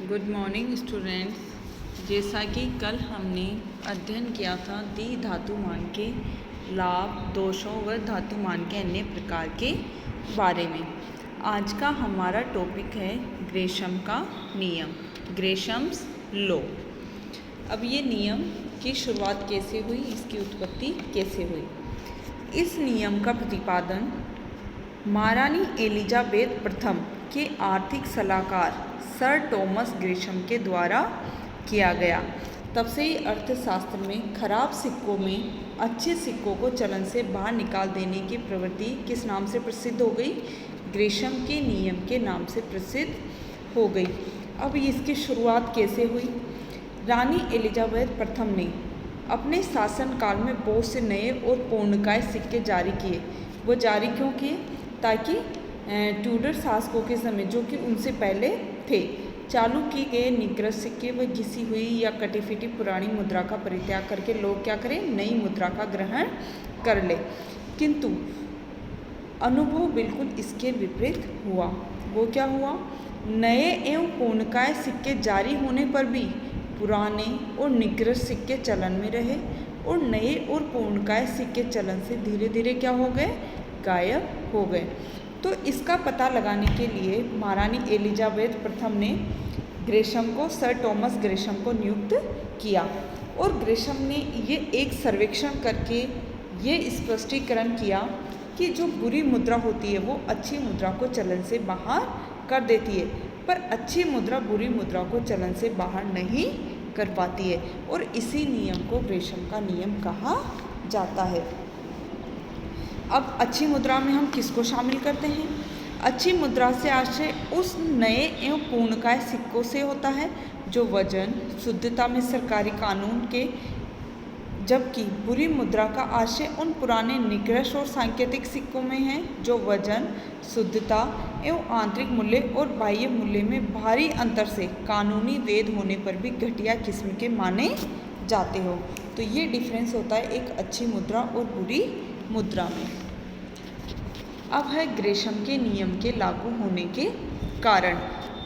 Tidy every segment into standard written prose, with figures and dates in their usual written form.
Good morning students. जैसा कि कल हमने अध्ययन किया था द्वि धातुमान के लाभ, दोषों व धातुमान के अन्य प्रकार के बारे में, आज का हमारा टॉपिक है ग्रेशम का नियम, ग्रेशम्स लॉ। अब ये नियम की शुरुआत कैसे हुई, इसकी उत्पत्ति कैसे हुई? इस नियम का प्रतिपादन महारानी एलिजाबेथ प्रथम के आर्थिक सलाहकार सर टॉमस ग्रेशम के द्वारा किया गया। तब से ही अर्थशास्त्र में खराब सिक्कों में अच्छे सिक्कों को चलन से बाहर निकाल देने की प्रवृत्ति किस नाम से प्रसिद्ध हो गई? ग्रेशम के नियम के नाम से प्रसिद्ध हो गई। अब इसकी शुरुआत कैसे हुई? रानी एलिजाबेथ प्रथम ने अपने शासनकाल में बहुत से नए और पूर्णकाय सिक्के जारी किए। वो जारी क्यों किए? ताकि ट्यूडर शासकों के समय, जो कि उनसे पहले थे, चालू किए गए निग्रह सिक्के व घिसी हुई या कटी फिटी पुरानी मुद्रा का परित्याग करके लोग क्या करें? नई मुद्रा का ग्रहण कर ले। किंतु अनुभव बिल्कुल इसके विपरीत हुआ। वो क्या हुआ? नए एवं पूर्णकाय सिक्के जारी होने पर भी पुराने और निग्रह सिक्के चलन में रहे और नए और पूर्णकाय सिक्के चलन से धीरे धीरे क्या हो गए? गायब हो गए। तो इसका पता लगाने के लिए महारानी एलिजाबेथ प्रथम ने ग्रेशम को, सर टॉमस ग्रेशम को नियुक्त किया और ग्रेशम ने ये एक सर्वेक्षण करके ये स्पष्टीकरण किया कि जो बुरी मुद्रा होती है वो अच्छी मुद्रा को चलन से बाहर कर देती है, पर अच्छी मुद्रा बुरी मुद्रा को चलन से बाहर नहीं कर पाती है, और इसी नियम को ग्रेशम का नियम कहा जाता है। अब अच्छी मुद्रा में हम किसको शामिल करते हैं? अच्छी मुद्रा से आशय उस नए एवं पूर्णकाय सिक्कों से होता है जो वजन, शुद्धता में सरकारी कानून के, जबकि बुरी मुद्रा का आशय उन पुराने निग्रह और सांकेतिक सिक्कों में है जो वजन, शुद्धता एवं आंतरिक मूल्य और बाह्य मूल्य में भारी अंतर से कानूनी वेद होने पर भी घटिया किस्म के माने जाते हो। तो ये डिफरेंस होता है एक अच्छी मुद्रा और बुरी मुद्रा में। अब है ग्रेशम के नियम के लागू होने के कारण।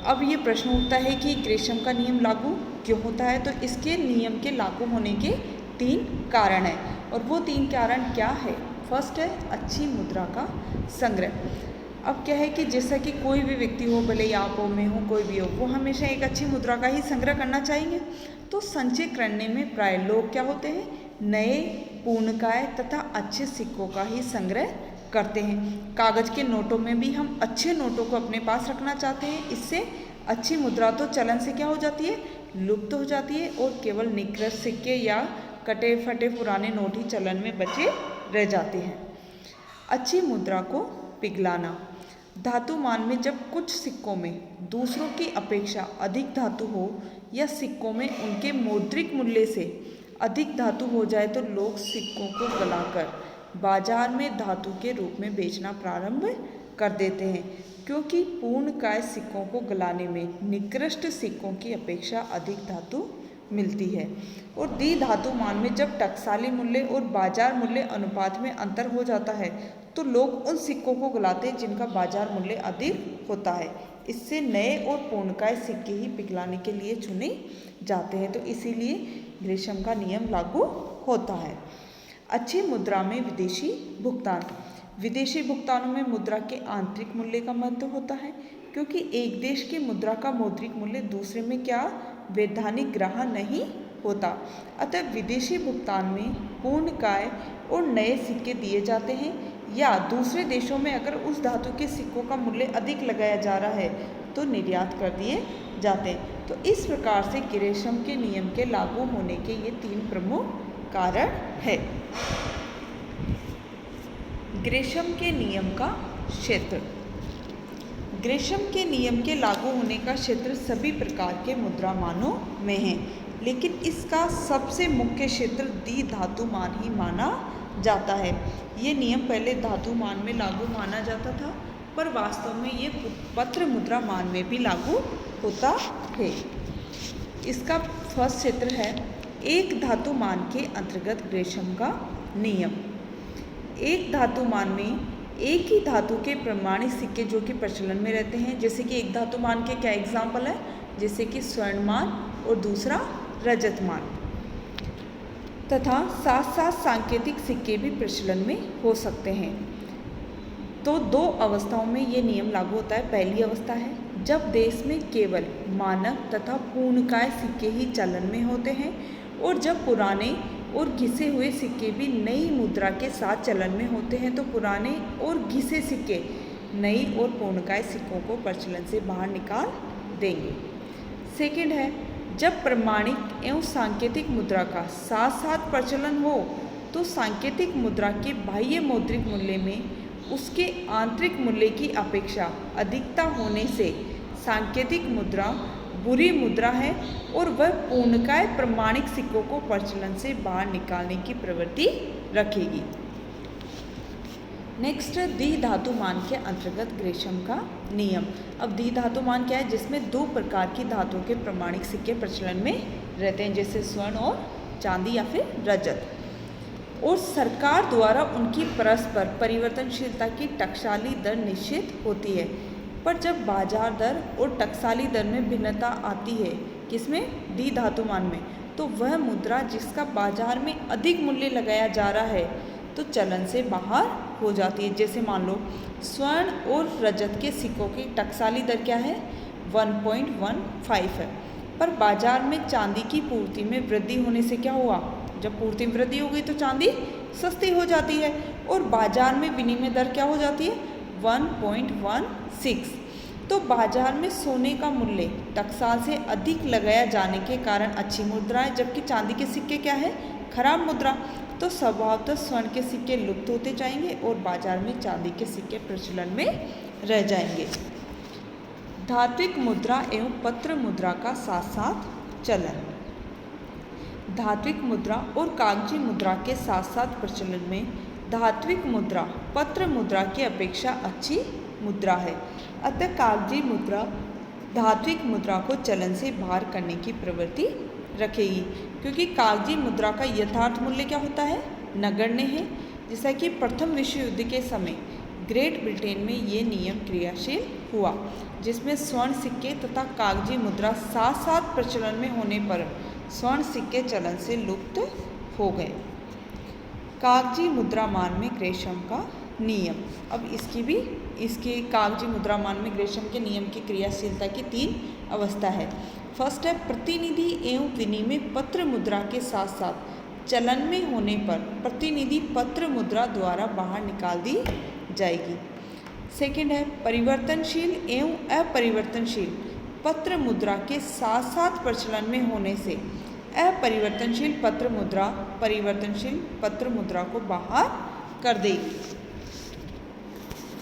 अब ये प्रश्न उठता है कि ग्रेशम का नियम लागू क्यों होता है? तो इसके नियम के लागू होने के 3 कारण हैं, और वो 3 कारण क्या है? फर्स्ट है अच्छी मुद्रा का संग्रह। अब क्या है कि जैसा कि कोई भी व्यक्ति हो, भले आप हो, मैं हूँ, कोई भी हो, वो हमेशा एक अच्छी मुद्रा का ही संग्रह करना चाहेंगे। तो संचय करने में प्राय लोग क्या होते हैं? नए, पूर्णकाय तथा अच्छे सिक्कों का ही संग्रह करते हैं। कागज के नोटों में भी हम अच्छे नोटों को अपने पास रखना चाहते हैं। इससे अच्छी मुद्रा तो चलन से क्या हो जाती है? लुप्त हो जाती है, और केवल निग्रह सिक्के या कटे फटे पुराने नोट ही चलन में बचे रह जाते हैं। अच्छी मुद्रा को पिघलाना। धातुमान में जब कुछ सिक्कों में दूसरों की अपेक्षा अधिक धातु हो या सिक्कों में उनके मौद्रिक मूल्य से अधिक धातु हो जाए तो लोग सिक्कों को गलाकर बाजार में धातु के रूप में बेचना प्रारंभ कर देते हैं, क्योंकि पूर्णकाय सिक्कों को गलाने में निकृष्ट सिक्कों की अपेक्षा अधिक धातु मिलती है। और द्विधातुमान में जब टकसाली मूल्य और बाजार मूल्य अनुपात में अंतर हो जाता है तो लोग उन सिक्कों को गलाते हैं जिनका बाजार मूल्य अधिक होता है। इससे नए और पूर्णकाय सिक्के ही पिघलाने के लिए चुने जाते हैं। तो इसीलिए ग्रेशम का नियम लागू होता है। अच्छी मुद्रा में विदेशी भुगतान। विदेशी भुगतानों में मुद्रा के आंतरिक मूल्य का महत्व होता है, क्योंकि एक देश की मुद्रा का मौद्रिक मूल्य दूसरे में क्या वैधानिक ग्रहण नहीं होता। अतः विदेशी भुगतान में पूर्णकाय और नए सिक्के दिए जाते हैं, या दूसरे देशों में अगर उस धातु के सिक्कों का मूल्य अधिक लगाया जा रहा है तो निर्यात कर दिए जाते हैं। तो इस प्रकार से ग्रेशम के नियम के लागू होने के ये 3 प्रमुख कारण है। ग्रेशम के नियम का क्षेत्र। ग्रेशम के नियम के लागू होने का क्षेत्र सभी प्रकार के मुद्रामानों में है, लेकिन इसका सबसे मुख्य क्षेत्र द्विधातुमान ही माना जाता है। ये नियम पहले धातुमान में लागू माना जाता था, पर वास्तव में ये पत्र मुद्रामान में भी लागू होता है। इसका फर्स्ट क्षेत्र है एक धातुमान के अंतर्गत ग्रेशम का नियम। एक धातुमान में एक ही धातु के प्रमाणित सिक्के जो कि प्रचलन में रहते हैं, जैसे कि एक धातुमान के क्या एग्जाम्पल है? जैसे कि स्वर्णमान और दूसरा रजतमान, तथा साथ साथ सांकेतिक सिक्के भी प्रचलन में हो सकते हैं। तो दो अवस्थाओं में ये नियम लागू होता है। पहली अवस्था है जब देश में केवल मानक तथा पूर्णकाय सिक्के ही चलन में होते हैं, और जब पुराने और घिसे हुए सिक्के भी नई मुद्रा के साथ चलन में होते हैं, तो पुराने और घिसे सिक्के नई और पूर्णकाय सिक्कों को प्रचलन से बाहर निकाल देंगे। सेकंड है जब प्रमाणिक एवं सांकेतिक मुद्रा का साथ साथ प्रचलन हो, तो सांकेतिक मुद्रा के बाह्य मौद्रिक मूल्य में उसके आंतरिक मूल्य की अपेक्षा अधिकता होने से सांकेतिक मुद्रा बुरी मुद्रा है और वह पूर्णकाय प्रमाणिक सिक्कों को प्रचलन से बाहर निकालने की प्रवृत्ति रखेगी। नेक्स्ट, द्विधातुमान के अंतर्गत ग्रेशम का नियम। अब द्विधातुमान क्या है? जिसमें दो प्रकार की धातुओं के प्रमाणिक सिक्के प्रचलन में रहते हैं, जैसे स्वर्ण और चांदी या फिर रजत, और सरकार द्वारा उनकी परस्पर परिवर्तनशीलता की टकसाली दर निश्चित होती है। पर जब बाजार दर और टकसाली दर में भिन्नता आती है, किसमें? द्विधातुमान में, तो वह मुद्रा जिसका बाजार में अधिक मूल्य लगाया जा रहा है तो चलन से बाहर हो जाती है। जैसे मान लो स्वर्ण और रजत के सिक्कों की टकसाली दर क्या है? 1.15 है, पर बाजार में चांदी की पूर्ति में वृद्धि होने से क्या हुआ? जब पूर्ति में वृद्धि हो गई तो चांदी सस्ती हो जाती है और बाजार में विनिमय दर क्या हो जाती है? 1.16। तो बाजार में सोने का मूल्य टकसाल से अधिक लगाया जाने के कारण अच्छी मुद्रा है, जबकि चांदी के सिक्के क्या है? खराब मुद्रा। तो स्वभावतः स्वर्ण के सिक्के लुप्त होते जाएंगे और बाजार में चांदी के सिक्के प्रचलन में रह जाएंगे। धात्विक मुद्रा एवं पत्र मुद्रा का साथ साथ चलन। धात्विक मुद्रा और कागजी मुद्रा के साथ साथ प्रचलन में धात्विक मुद्रा पत्र मुद्रा की अपेक्षा अच्छी मुद्रा है। अतः कागजी मुद्रा धात्विक मुद्रा को चलन से बाहर करने की प्रवृत्ति रखेगी, क्योंकि कागजी मुद्रा का यथार्थ मूल्य क्या होता है? नगण्य है। जैसा कि प्रथम विश्व युद्ध के समय ग्रेट ब्रिटेन में ये नियम क्रियाशील हुआ, जिसमें स्वर्ण सिक्के तथा कागजी मुद्रा साथ साथ प्रचलन में होने पर स्वर्ण सिक्के चलन से लुप्त हो गए। कागजी मुद्रा मान में ग्रेशम का नियम। अब इसके कागजी मुद्रा मान में ग्रेशम के नियम की क्रियाशीलता की 3 अवस्था है। फर्स्ट है प्रतिनिधि एवं विनिमय पत्र मुद्रा के साथ साथ चलन में होने पर प्रतिनिधि पत्र मुद्रा द्वारा बाहर निकाल दी जाएगी। सेकंड है परिवर्तनशील एवं अपरिवर्तनशील पत्र मुद्रा के साथ साथ प्रचलन में होने से अपरिवर्तनशील पत्र मुद्रा परिवर्तनशील पत्र मुद्रा को बाहर कर देगी।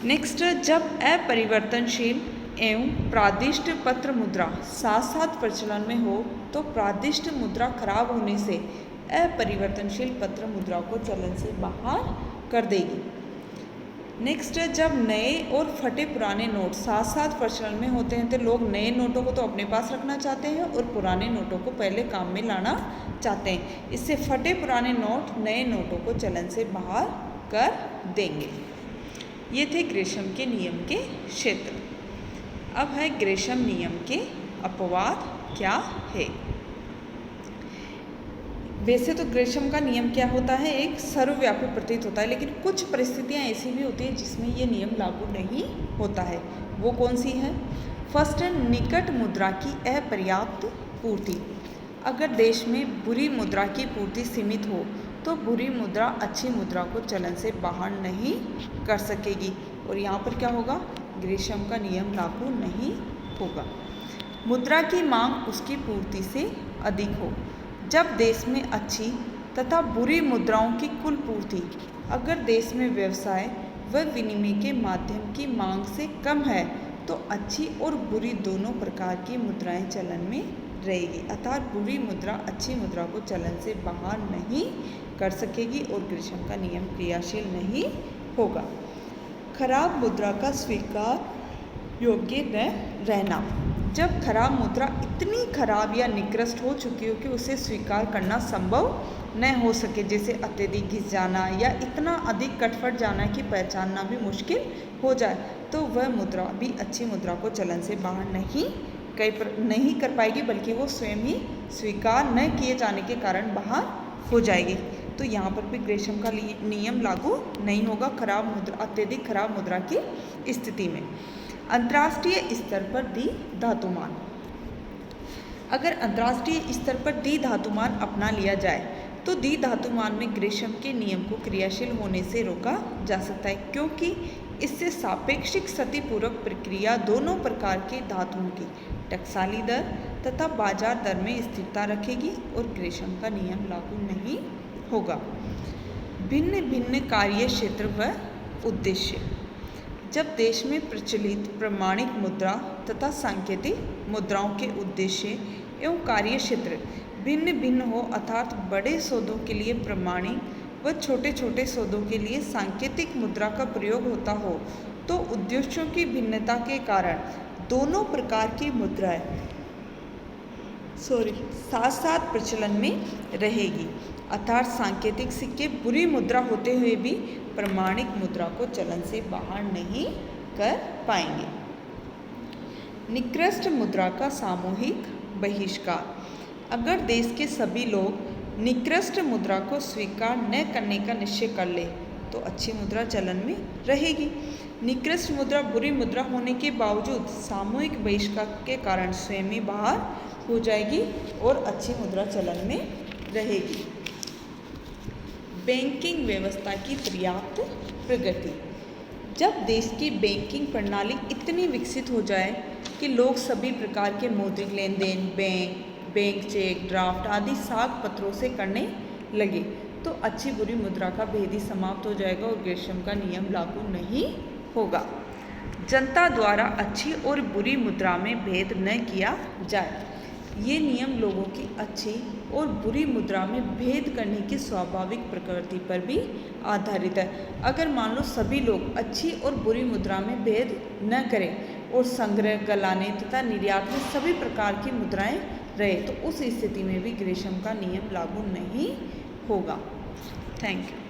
नेक्स्ट, जब अपरिवर्तनशील एवं प्रादिष्ट पत्र मुद्रा साथ साथ प्रचलन में हो तो प्रादिष्ट मुद्रा खराब होने से अपरिवर्तनशील पत्र मुद्रा को चलन से बाहर कर देगी। नेक्स्ट, जब नए और फटे पुराने नोट साथ साथ प्रचलन में होते हैं तो लोग नए नोटों को तो अपने पास रखना चाहते हैं और पुराने नोटों को पहले काम में लाना चाहते हैं। इससे फटे पुराने नोट नए नोटों को चलन से बाहर कर देंगे। ये थे ग्रेशम के नियम के क्षेत्र। अब है ग्रेशम नियम के अपवाद क्या है। वैसे तो ग्रेशम का नियम क्या होता है? एक सर्वव्यापी प्रतीत होता है, लेकिन कुछ परिस्थितियां ऐसी भी होती है जिसमें ये नियम लागू नहीं होता है। वो कौन सी है? फर्स्ट है निकट मुद्रा की अपर्याप्त पूर्ति। अगर देश में बुरी मुद्रा की पूर्ति सीमित हो तो बुरी मुद्रा अच्छी मुद्रा को चलन से बाहर नहीं कर सकेगी और यहाँ पर क्या होगा? ग्रेशम का नियम लागू नहीं होगा। मुद्रा की मांग उसकी पूर्ति से अधिक हो। जब देश में अच्छी तथा बुरी मुद्राओं की कुल पूर्ति अगर देश में व्यवसाय व विनिमय के माध्यम की मांग से कम है तो अच्छी और बुरी दोनों प्रकार की मुद्राएं चलन में रहेगी, अर्थात बुरी मुद्रा अच्छी मुद्रा को चलन से बाहर नहीं कर सकेगी और ग्रेशम का नियम क्रियाशील नहीं होगा। खराब मुद्रा का स्वीकार योग्य न रहना। जब खराब मुद्रा इतनी खराब या निकृष्ट हो चुकी हो कि उसे स्वीकार करना संभव न हो सके, जैसे अत्यधिक घिस जाना या इतना अधिक कटफट जाना कि पहचानना भी मुश्किल हो जाए, तो वह मुद्रा भी अच्छी मुद्रा को चलन से बाहर नहीं नहीं कर पाएगी, बल्कि वो स्वयं ही स्वीकार न किए जाने के कारण बाहर हो जाएगी। तो यहाँ पर भी ग्रेशम का नियम लागू नहीं होगा अत्यधिक खराब मुद्रा की स्थिति में। अंतर्राष्ट्रीय स्तर पर द्विधातुमान। अगर अंतर्राष्ट्रीय स्तर पर द्विधातुमान अपना लिया जाए तो द्विधातुमान में ग्रेशम के नियम को क्रियाशील होने से रोका जा सकता है, क्योंकि इससे सापेक्षिक क्षतिपूर्वक प्रक्रिया दोनों प्रकार के धातुओं की टकसाली दर तथा बाजार दर में स्थिरता रखेगी और ग्रेशम का नियम लागू नहीं होगा। भिन्न भिन्न कार्य क्षेत्र व उद्देश्य। जब देश में प्रचलित प्रमाणिक मुद्रा तथा सांकेतिक मुद्राओं के उद्देश्य एवं कार्य क्षेत्र भिन्न भिन्न हो, अर्थात बड़े सौदों के लिए प्रमाणिक व छोटे छोटे सौदों के लिए सांकेतिक मुद्रा का प्रयोग होता हो, तो उद्देश्यों की भिन्नता के कारण दोनों प्रकार की मुद्राएं साथ साथ प्रचलन में रहेगी, अर्थात सांकेतिक सिक्के बुरी मुद्रा होते हुए भी प्रमाणिक मुद्रा को चलन से बाहर नहीं कर पाएंगे। निकृष्ट मुद्रा का सामूहिक बहिष्कार। अगर देश के सभी लोग निकृष्ट मुद्रा को स्वीकार न करने का निश्चय कर ले तो अच्छी मुद्रा चलन में रहेगी। निकृष्ट मुद्रा बुरी मुद्रा होने के बावजूद सामूहिक बहिष्कार के कारण स्वयं ही बाहर हो जाएगी और अच्छी मुद्रा चलन में रहेगी। बैंकिंग व्यवस्था की पर्याप्त प्रगति। जब देश की बैंकिंग प्रणाली इतनी विकसित हो जाए कि लोग सभी प्रकार के मौद्रिक लेन देन बैंक चेक ड्राफ्ट आदि साख पत्रों से करने लगे तो अच्छी बुरी मुद्रा का भेद ही समाप्त हो जाएगा और ग्रेशम का नियम लागू नहीं होगा। जनता द्वारा अच्छी और बुरी मुद्रा में भेद न किया जाए। ये नियम लोगों की अच्छी और बुरी मुद्रा में भेद करने की स्वाभाविक प्रकृति पर भी आधारित है। अगर मान लो सभी लोग अच्छी और बुरी मुद्रा में भेद न करें और संग्रह गलाने तथा निर्यात में सभी प्रकार की मुद्राएं रहे तो उस स्थिति में भी ग्रेशम का नियम लागू नहीं होगा। Thank you.